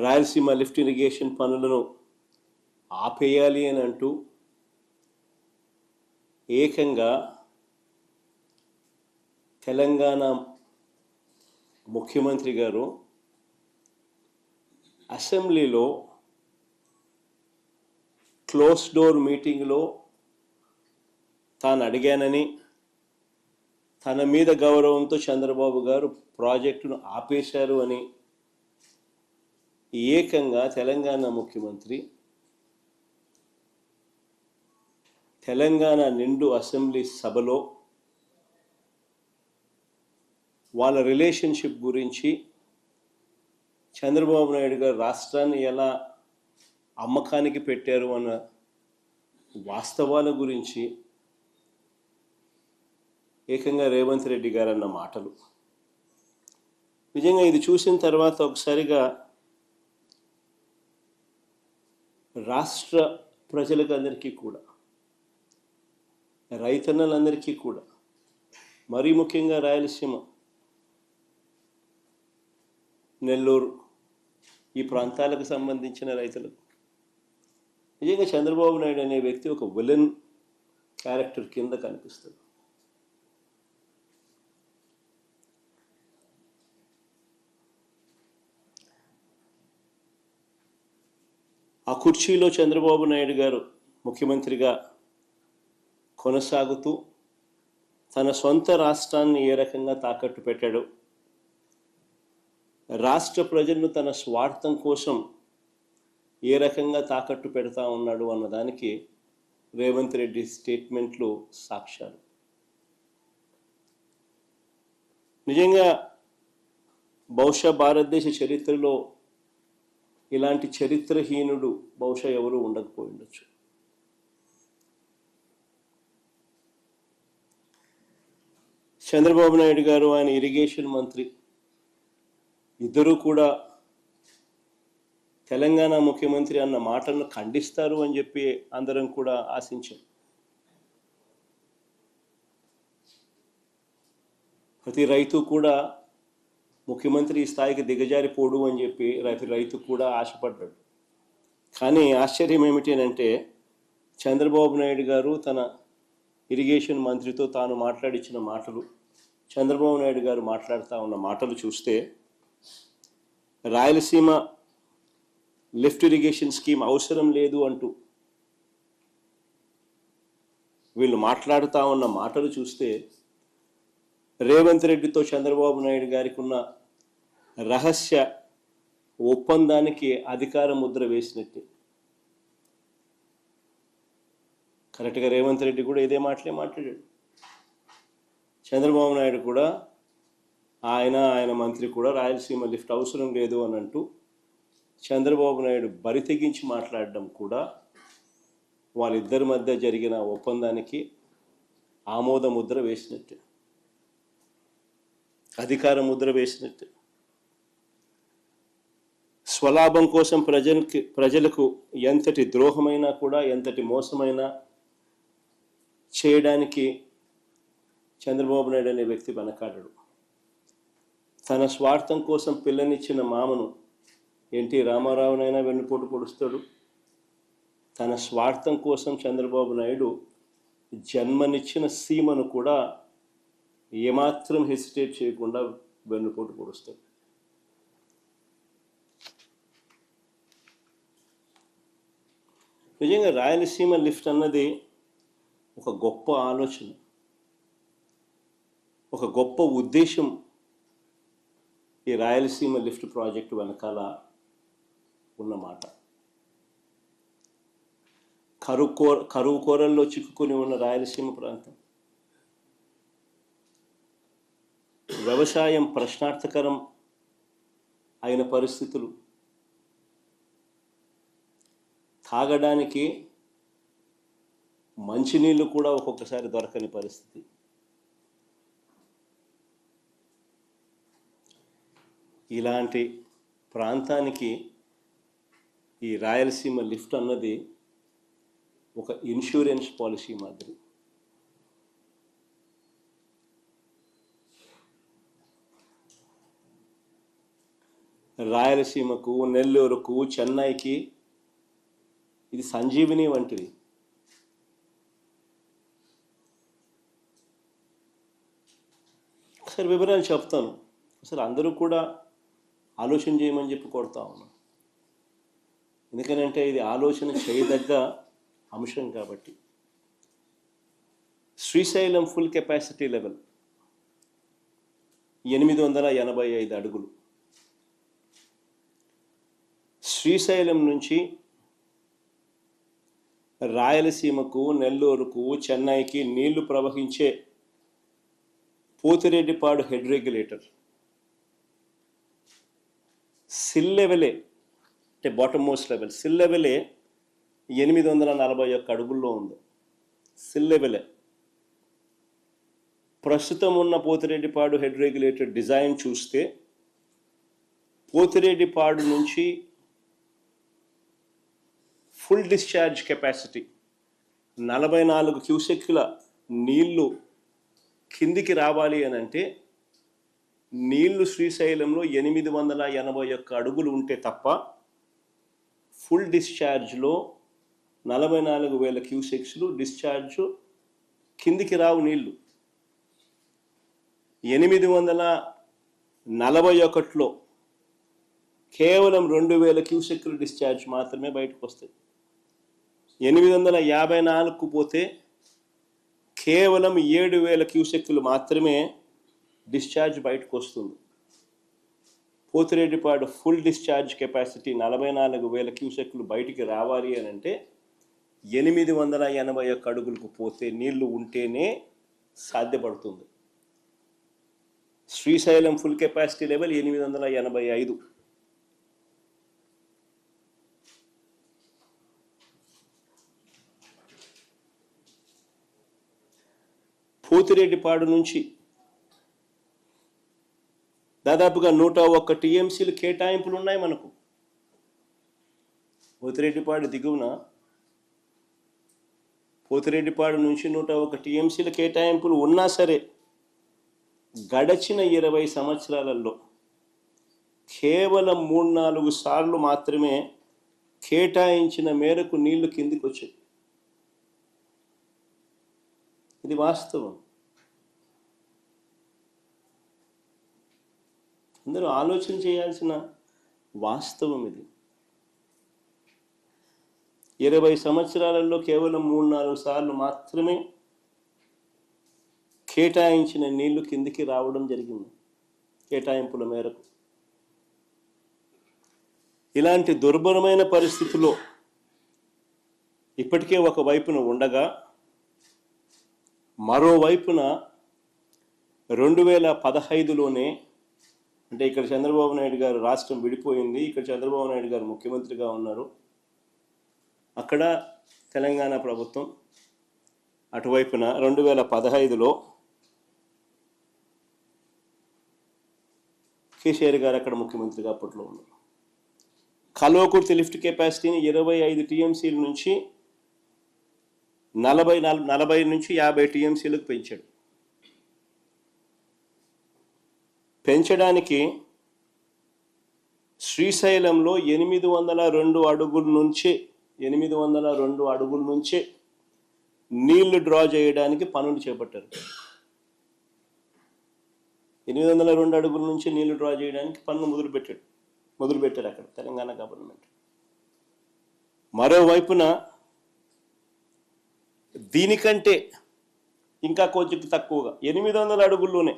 Rayalaseema lift irrigation పనులను ఆపేయాలి అని అంటూ ఏకంగా తెలంగాణ ముఖ్యమంత్రి గారు అసెంబ్లీలో క్లోజ్ డోర్ మీటింగ్లో తాను అడిగానని, తన మీద గౌరవంతో చంద్రబాబు గారు ప్రాజెక్టును ఆపేశారు అని ఏకంగా తెలంగాణ ముఖ్యమంత్రి తెలంగాణ నిండు అసెంబ్లీ సభలో వాళ్ళ రిలేషన్షిప్ గురించి, చంద్రబాబు నాయుడు గారు రాష్ట్రాన్ని ఎలా అమ్మకానికి పెట్టారు అన్న వాస్తవాల గురించి ఏకంగా రేవంత్ రెడ్డి గారు అన్న మాటలు నిజంగా ఇది చూసిన తర్వాత ఒకసారిగా రాష్ట్ర ప్రజలకు అందరికీ కూడా, రైతన్నలందరికీ కూడా, మరీ ముఖ్యంగా రాయలసీమ, నెల్లూరు ఈ ప్రాంతాలకు సంబంధించిన రైతులకు నిజంగా చంద్రబాబు నాయుడు అనే వ్యక్తి ఒక విలన్ క్యారెక్టర్ కింద కనిపిస్తుంది. ఆ కుర్చీలో చంద్రబాబు నాయుడు గారు ముఖ్యమంత్రిగా కొనసాగుతూ తన సొంత రాష్ట్రాన్ని ఏ రకంగా తాకట్టు పెట్టాడు, రాష్ట్ర ప్రజలను తన స్వార్థం కోసం ఏ రకంగా తాకట్టు పెడతా ఉన్నాడు అన్నదానికి రేవంత్ రెడ్డి స్టేట్మెంట్లు సాక్ష్యాలు. నిజంగా బహుశా భారతదేశ చరిత్రలో ఇలాంటి చరిత్రహీనుడు బహుశా ఎవరు ఉండకపోయి ఉండొచ్చు. చంద్రబాబు నాయుడు గారు, ఆయన ఇరిగేషన్ మంత్రి ఇద్దరూ కూడా తెలంగాణ ముఖ్యమంత్రి అన్న మాటలను ఖండిస్తారు అని చెప్పి అందరం కూడా ఆశించాం. ప్రతి రైతు కూడా ముఖ్యమంత్రి ఈ స్థాయికి దిగజారిపోడు అని చెప్పి రైతు కూడా ఆశపడ్డాడు. కానీ ఆశ్చర్యం ఏమిటి అంటే, చంద్రబాబు నాయుడు గారు తన ఇరిగేషన్ మంత్రితో తాను మాట్లాడించిన మాటలు, చంద్రబాబు నాయుడు గారు మాట్లాడుతూ ఉన్న మాటలు చూస్తే, రాయలసీమ లిఫ్ట్ ఇరిగేషన్ స్కీమ్ అవసరం లేదు అంటూ వీళ్ళు మాట్లాడుతూ ఉన్న మాటలు చూస్తే, రేవంత్ రెడ్డితో చంద్రబాబు నాయుడు గారికి ఉన్న రహస్య ఒప్పందానికి అధికార ముద్ర వేసినట్టే. కరెక్ట్గా రేవంత్ రెడ్డి కూడా ఇదే మాటలే మాట్లాడాడు. చంద్రబాబు నాయుడు కూడా, ఆయన మంత్రి కూడా రాయలసీమ లిఫ్ట్ అవసరం లేదు అని అంటూ చంద్రబాబు నాయుడు బరి తెగించి మాట్లాడడం కూడా వాళ్ళిద్దరి మధ్య జరిగిన ఒప్పందానికి ఆమోద ముద్ర వేసినట్టే, అధికార ముద్ర వేసినట్టే. స్వలాభం కోసం ప్రజలకు ఎంతటి ద్రోహమైనా కూడా, ఎంతటి మోసమైనా చేయడానికి చంద్రబాబు నాయుడు అనే వ్యక్తి వెనకాడడు. తన స్వార్థం కోసం పిల్లనిచ్చిన మామను ఎన్టీ రామారావునైనా వెన్నుపోటు పొడుస్తాడు. తన స్వార్థం కోసం చంద్రబాబు నాయుడు జన్మనిచ్చిన సీమను కూడా ఏమాత్రం హెసిటేట్ చేయకుండా వెన్నుపోటు పొడుస్తాడు. నిజంగా రాయలసీమ లిఫ్ట్ అన్నది ఒక గొప్ప ఆలోచన, ఒక గొప్ప ఉద్దేశం ఈ రాయలసీమ లిఫ్ట్ ప్రాజెక్టు వెనకాల ఉన్నమాట. కరువు కోరల్లో చిక్కుకొని ఉన్న రాయలసీమ ప్రాంతం, వ్యవసాయం ప్రశ్నార్థకరం అయిన పరిస్థితులు, తాగడానికి మంచినీళ్ళు కూడా ఒక్కొక్కసారి దొరకని పరిస్థితి. ఇలాంటి ప్రాంతానికి ఈ రాయలసీమ లిఫ్ట్ అన్నది ఒక ఇన్సూరెన్స్ పాలసీ మాదిరి. రాయలసీమకు, నెల్లూరుకు, చెన్నైకి ఇది సంజీవిని వంటిది. ఒకసారి వివరాలు చెప్తాను. అసలు అందరూ కూడా ఆలోచన చేయమని చెప్పి కొడతా ఉన్నాం. ఎందుకనంటే ఇది ఆలోచన చేయదగ్గ అంశం కాబట్టి. శ్రీశైలం ఫుల్ కెపాసిటీ లెవెల్ 885 అడుగులు. శ్రీశైలం నుంచి రాయలసీమకు, నెల్లూరుకు, చెన్నైకి నీళ్లు ప్రవహించే పోతిరెడ్డిపాడు హెడ్ రెగ్యులేటర్ సిల్ లెవెలే, అంటే బాటమ్ మోస్ట్ లెవెల్, సిల్ లెవెలే 841 అడుగుల్లో ఉంది. సిల్ లెవెలే. ప్రస్తుతం ఉన్న పోతిరెడ్డిపాడు హెడ్ రెగ్యులేటర్ డిజైన్ చూస్తే పోతిరెడ్డిపాడు నుంచి ఫుల్ డిశ్చార్జ్ కెపాసిటీ 44 క్యూసెక్ల నీళ్లు కిందికి రావాలి అని అంటే నీళ్లు శ్రీశైలంలో 881 అడుగులు ఉంటే తప్ప ఫుల్ డిశ్చార్జ్లో 44,000 క్యూసెక్స్లు డిశ్చార్జ్ కిందికి రావు. నీళ్లు 841లో కేవలం 2,000 క్యూసెక్లు డిశ్చార్జ్ మాత్రమే బయటకు వస్తాయి. 854కు పోతే కేవలం 7,000 క్యూసెక్లు మాత్రమే డిశ్చార్జ్ బయటకు వస్తుంది. పోతిరెడ్డిపాడు ఫుల్ డిశ్చార్జ్ కెపాసిటీ 44,000 క్యూసెక్లు బయటికి రావాలి అని అంటే 881 అడుగులకు పోతే నీళ్లు ఉంటేనే సాధ్యపడుతుంది. Srisailam full capacity level 885. Pothireddypadu నుంచి దాదాపుగా 101 టీఎంసీలు కేటాయింపులు ఉన్నాయి మనకు. పోతిరెడ్డిపాడు దిగువన పోతిరెడ్డిపాడు నుంచి 101 టీఎంసీల కేటాయింపులు ఉన్నా సరే గడచిన 20 సంవత్సరాలలో కేవలం 3-4 సార్లు మాత్రమే కేటాయించిన మేరకు నీళ్లు కిందికి వచ్చాయి. ఇది వాస్తవం. అందరూ ఆలోచన చేయాల్సిన వాస్తవం ఇది. 20 సంవత్సరాలలో కేవలం 3-4 సార్లు మాత్రమే కేటాయించిన నీళ్లు కిందికి రావడం జరిగింది కేటాయింపుల మేరకు. ఇలాంటి దుర్భరమైన పరిస్థితిలో ఇప్పటికే ఒక వైపున ఉండగా మరోవైపున 2015లోనే, అంటే ఇక్కడ చంద్రబాబు నాయుడు గారు రాష్ట్రం విడిపోయింది, ఇక్కడ చంద్రబాబు నాయుడు గారు ముఖ్యమంత్రిగా ఉన్నారు, అక్కడ తెలంగాణ ప్రభుత్వం అటువైపున 2015లో కేసీఆర్ గారు అక్కడ ముఖ్యమంత్రిగా అప్పట్లో ఉన్నారు. కల్వకుర్తి లిఫ్ట్ కెపాసిటీని 25 టీఎంసీల నుంచి 40 నుంచి 50 టీఎంసీలకు పెంచాడు. పెంచడానికి శ్రీశైలంలో 802 అడుగుల నుంచే నీళ్లు డ్రా చేయడానికి పనులు చేపట్టారు. 802 అడుగుల నుంచి నీళ్లు డ్రా చేయడానికి పనులు మొదలుపెట్టారు అక్కడ తెలంగాణ గవర్నమెంట్. మరోవైపున దీనికంటే ఇంకా కొంచెం తక్కువగా 800 అడుగుల్లోనే